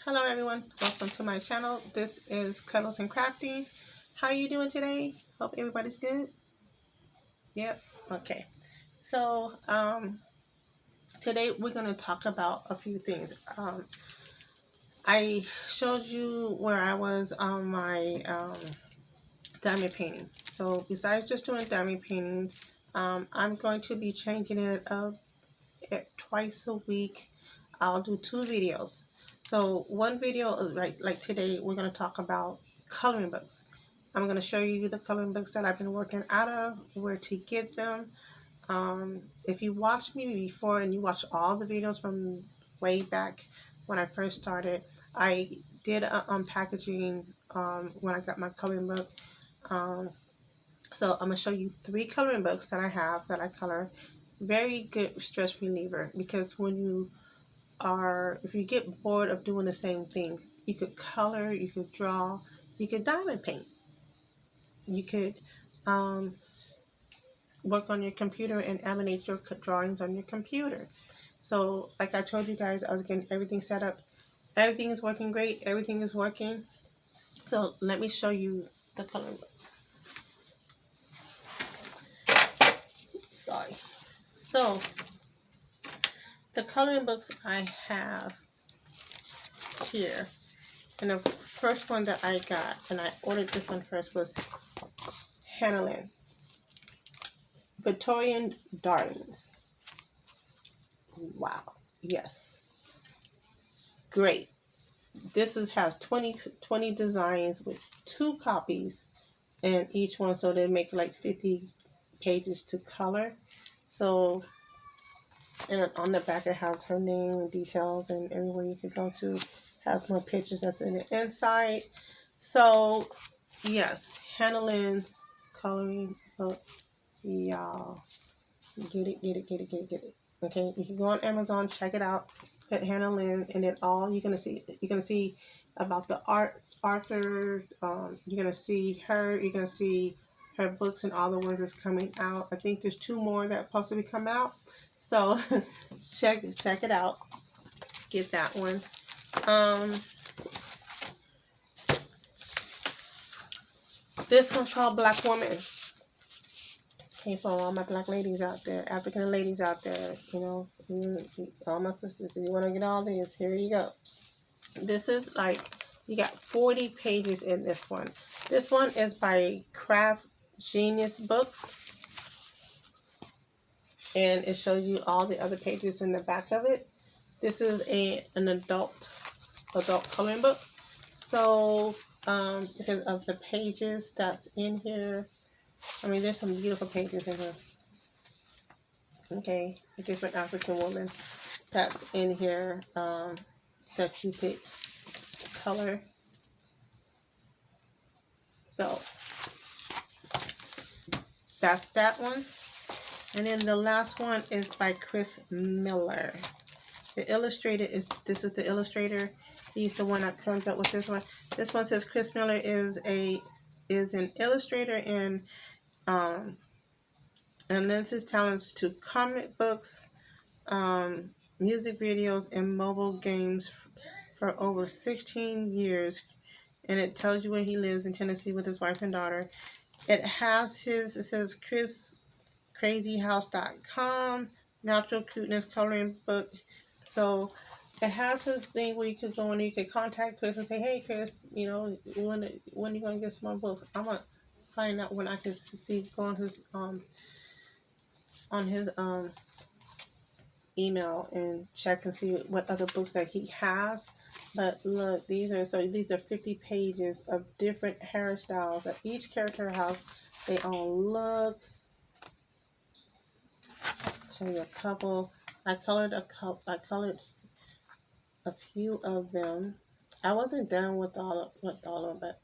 Hello everyone, welcome to my channel. This is Cuddles and Crafting. How are you doing today? Hope everybody's good. Yep. Okay. So today we're going to talk about a few things. I showed you where I was on my diamond painting. So besides just doing diamond paintings, I'm going to be changing it up twice a week. I'll do 2 videos. So one video, like today, we're going to talk about coloring books. I'm going to show you the coloring books that I've been working out of, where to get them. If you watched me before and you watched all the videos from way back when I first started, I did unpackaging when I got my coloring book. So I'm going to show you 3 coloring books that I have that I color. Very good stress reliever, because if you get bored of doing the same thing, you could color, you could draw, you could diamond paint, you could um, work on your computer and animate your drawings on your computer. So like I told you guys, I was getting everything set up. Everything is working great. Everything is working. So let me show you the coloring books. Sorry. So the coloring books I have here, and the first one that I got, and I ordered this one first, was Hannah Lynn Victorian Darlings. Wow. Yes. Great. Has 20 designs with 2 copies in each one, so they make like 50 pages to color. So, and on the back it has her name and details, and everywhere you could go to has more pictures that's in the inside. So yes, Hannah Lynn coloring book, y'all. Get it, get it, get it, get it, get it. Okay, you can go on Amazon, check it out. Put Hannah Lynn, and then all you're gonna see about the author. You're gonna see her. You're gonna see her books and all the ones that's coming out. I think there's 2 more that possibly come out. So check it out. Get that one. This one's called Black Woman. Came from all my black ladies out there, African ladies out there, all my sisters. If you want to get all these, here you go. This is like, you got 40 pages in this one. This one is by Craft Genius Books, and it shows you all the other pages in the back of it. This is an adult coloring book. So because of the pages that's in here, I mean, there's some beautiful pages in here. Okay, a different African woman that's in here, that you pick color. So that's that one. And then the last one is by Chris Miller. The illustrator is the illustrator. He's the one that comes up with this one. This one says Chris Miller is an illustrator and lends his talents to comic books, music videos, and mobile games for over 16 years. And it tells you where he lives in Tennessee with his wife and daughter. It says crazyhouse.com, natural cuteness coloring book. So it has this thing where you could go and you could contact Chris and say, hey Chris, when are you gonna get some more books? I'm gonna find out when I can go on his email and check and see what other books that he has. But look, these are 50 pages of different hairstyles that each character has their own look. Show you a couple. I colored a few of them. I wasn't done with all of them, but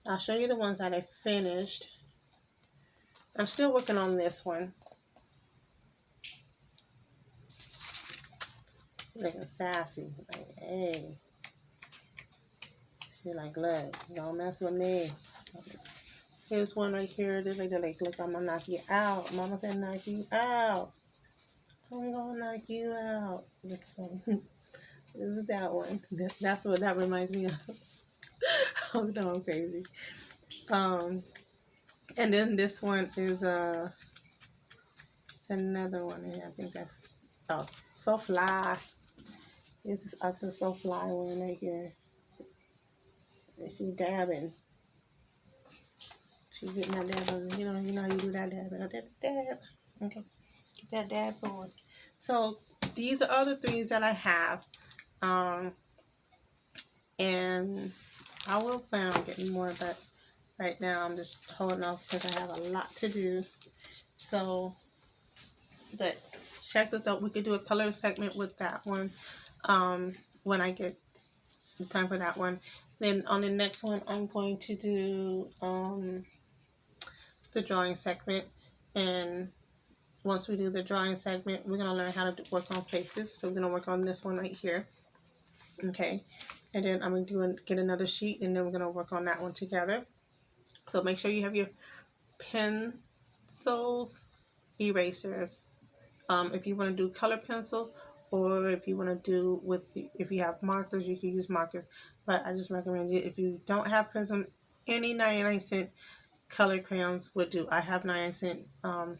I'll show you the ones that I finished. I'm still working on this one. She's looking sassy. Like, hey. She's like, look, don't mess with me. Here's one right here. This lady like, look, I'm gonna knock you out. Mama said knock you out. I'm gonna knock you out. This one. This is that one. That's what that reminds me of. I was going crazy. Um, and then this one is it's another one here. I think that's So Fly. This is up the So Fly one right here. And she dabbing. She's getting that dab on. You know how you do that dab. Dab. Okay. Get that dab going. So these are all the threes that I have. Um, and I will plan on getting more, but right now I'm just holding off because I have a lot to do. So, but check this out. We could do a color segment with that one when I get it's time for that one. Then on the next one, I'm going to do the drawing segment. And once we do the drawing segment, we're going to learn how to work on faces. So we're going to work on this one right here. Okay. And then I'm going to get another sheet, and then we're going to work on that one together. So make sure you have your pencils, erasers. If you want to do color pencils, or if you want to do if you have markers, you can use markers. But I just recommend you, if you don't have Prism, any 99-cent color crayons would do. I have 99-cent all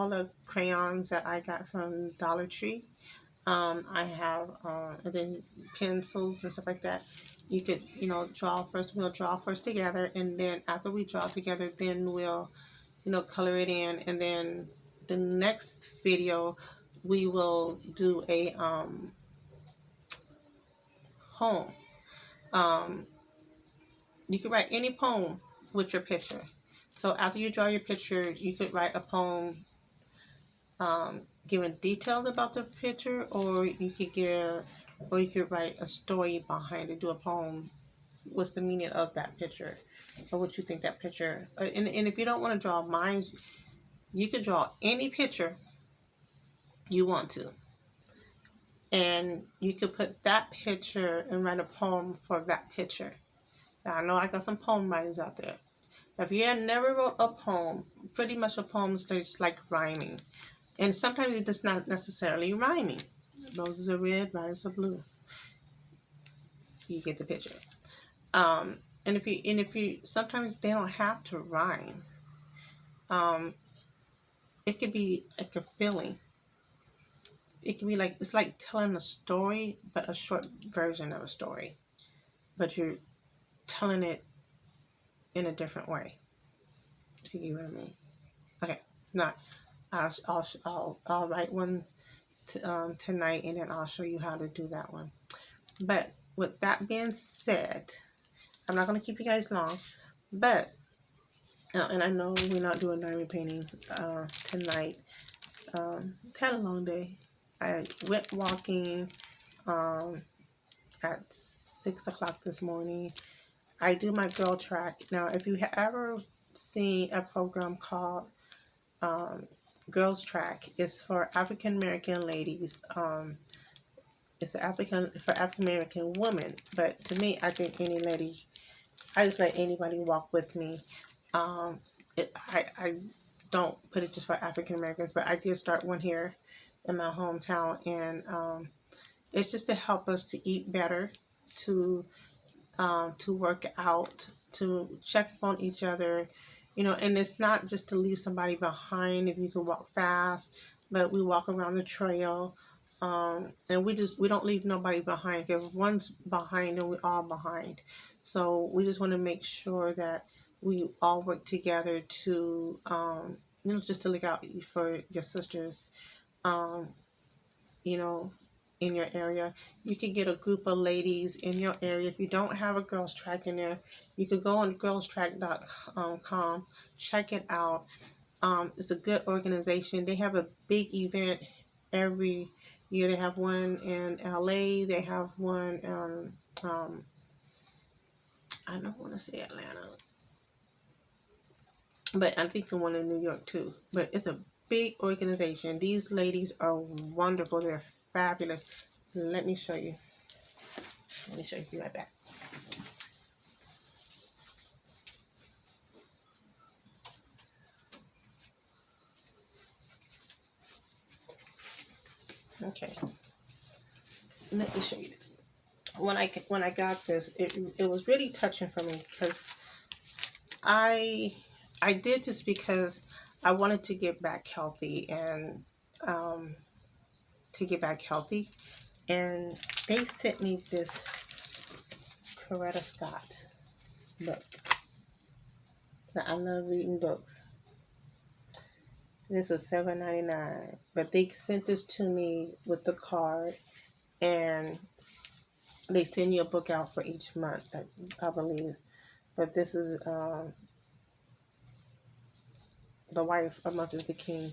the crayons that I got from Dollar Tree. I have and then pencils and stuff like that. You could draw first. We'll draw first together, and then after we draw together, then we'll color it in, and then the next video we will do a poem. You could write any poem with your picture. So after you draw your picture, you could write a poem giving details about the picture, or you could write a story behind it. Do a poem. What's the meaning of that picture, or what you think that picture? And if you don't want to draw mine, you could draw any picture you want to, and you could put that picture and write a poem for that picture. Now, I know I got some poem writers out there. If you have never wrote a poem, pretty much a poem is just like rhyming. And sometimes it's not necessarily rhyming. Roses are red, violets are blue. You get the picture. And if you sometimes they don't have to rhyme. It could be like a feeling. It can be like it's like telling a story, but a short version of a story. But you're telling it in a different way. Do you get what I mean? Okay. Now, I'll write one tonight, and then I'll show you how to do that one. But with that being said, I'm not going to keep you guys long, but and I know we're not doing diamond painting tonight. Had a long day. I went walking at 6 o'clock this morning. I do my girl track. Now, if you have ever seen a program called Girls Track, it's for African American ladies. It's for African American women. But to me, I think any lady, I just let anybody walk with me. I don't put it just for African Americans, but I did start one here in my hometown, and it's just to help us to eat better, to work out, to check on each other, and it's not just to leave somebody behind if you can walk fast, but we walk around the trail, and we don't leave nobody behind. If one's behind, then we're all behind. So we just want to make sure that we all work together to, just to look out for your sisters, you know, in your area. You could get a group of ladies in your area. If you don't have a girls track in there, you could go on girlstrack.com, check it out. It's a good organization. They have a big event every year. They have one in LA. They have one I don't want to say Atlanta, but I think the one in New York too. But it's a big organization. These ladies are wonderful. They're fabulous. Let me show you. Let me show you. Be right back. Okay. let me show you this. When I got this, it was really touching for me because I I did this because I wanted to get back healthy and um, to get back healthy, and they sent me this Coretta Scott book. Now, I love reading books. This was $7.99, but they sent this to me with the card, and they send you a book out for each month, I believe. But this is The Wife of Martin Luther King,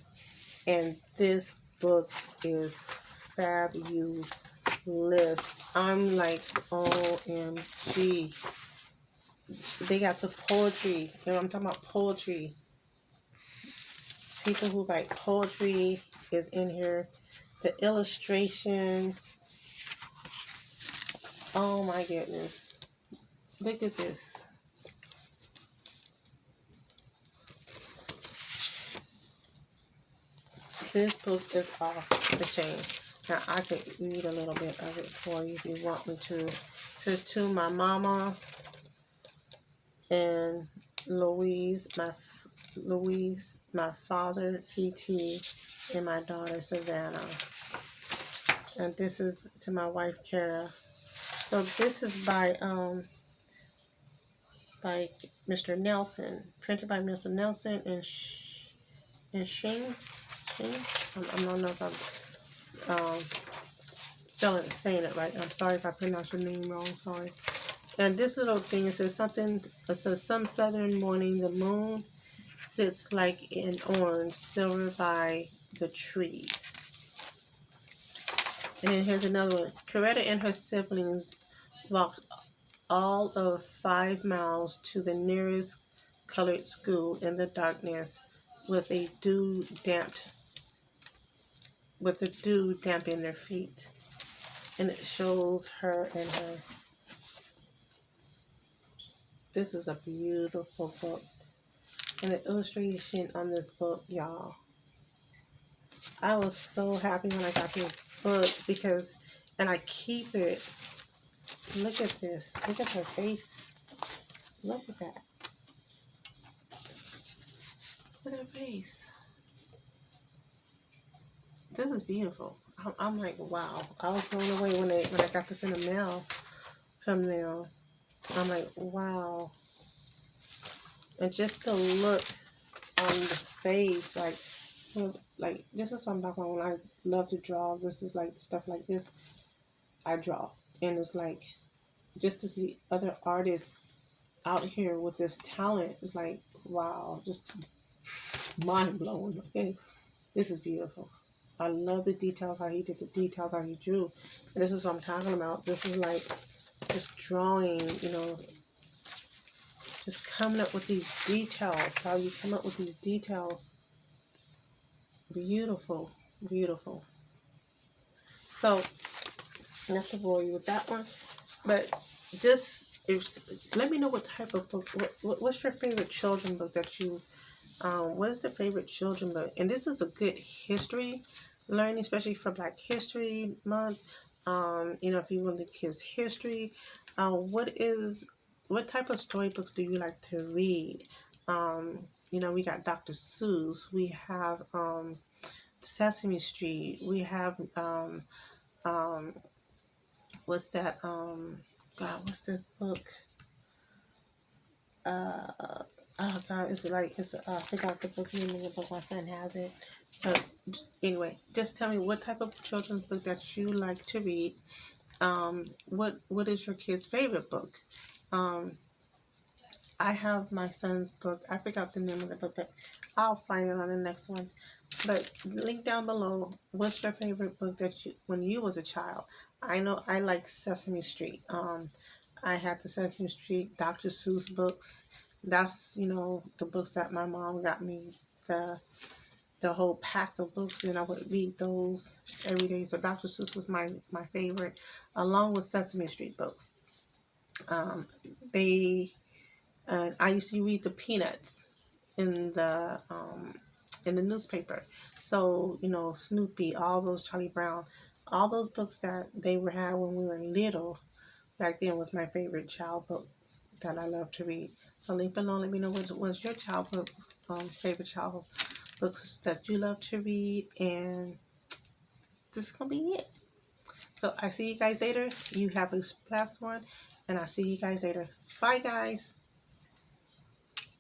and this book is fabulous. I'm like, OMG. They got the poetry. You know, I'm talking about poetry. People who write poetry is in here. The illustration. Oh my goodness. Look at this. This book is off the chain. Now I could read a little bit of it for you if you want me to. It says, to my mama and Louise, my father PT, and my daughter Savannah. And this is to my wife Kara. So this is by Mr. Nelson, printed by Mr. Nelson and Shing. I don't know if I'm saying it right. I'm sorry if I pronounce your name wrong. Sorry. And this little thing, it says something. It says, some southern morning the moon sits like an orange silver by the trees. And then here's another one. Coretta and her siblings walked all of 5 miles to the nearest colored school in the darkness with a dew damp in their feet. And it shows her and her. This is a beautiful book. And the illustration on this book, y'all. I was so happy when I got this book because, and I keep it. Look at this. Look at her face. Look at that. Look at her face. This is beautiful. I'm like, wow. I was blown away when I got this in the mail from them. I'm like, wow. And just the look on the face, like, you know, like this is what I'm talking about when I love to draw. This is like stuff like this I draw. And it's like, just to see other artists out here with this talent is like, wow, just mind blowing. Okay, this is beautiful. I love the details, how he did the details, how he drew. And this is what I'm talking about. This is like just drawing, you know, just coming up with these details. How you come up with these details. Beautiful, beautiful. So, not to bore you with that one, but just let me know what type of book, what's your favorite children book that you, what is the favorite children book? And this is a good history learning, especially for Black History Month. You know, if you want the kids' history, what type of storybooks do you like to read? You know, we got Dr. Seuss, we have Sesame Street, we have um, what's that? God, what's this book? Uh, oh God, I forgot the book name of the book. My son has it. But anyway, just tell me what type of children's book that you like to read. What is your kid's favorite book? Um, I have my son's book. I forgot the name of the book, but I'll find it on the next one. But link down below. What's your favorite book that you when you was a child? I know I like Sesame Street. I had the Sesame Street Dr. Seuss books. That's, you know, the books that my mom got me, the the whole pack of books, and I would read those every day. So Dr. Seuss was my favorite, along with Sesame Street books. Um, they I used to read the Peanuts in the newspaper. So, you know, Snoopy, all those Charlie Brown. all those books that they were had when we were little back then was my favorite child books that I love to read. So leave below, let me know what was your child books, favorite child books that you love to read, and this is gonna be it. So I see you guys later. You have a blessed one, and I'll see you guys later. Bye, guys.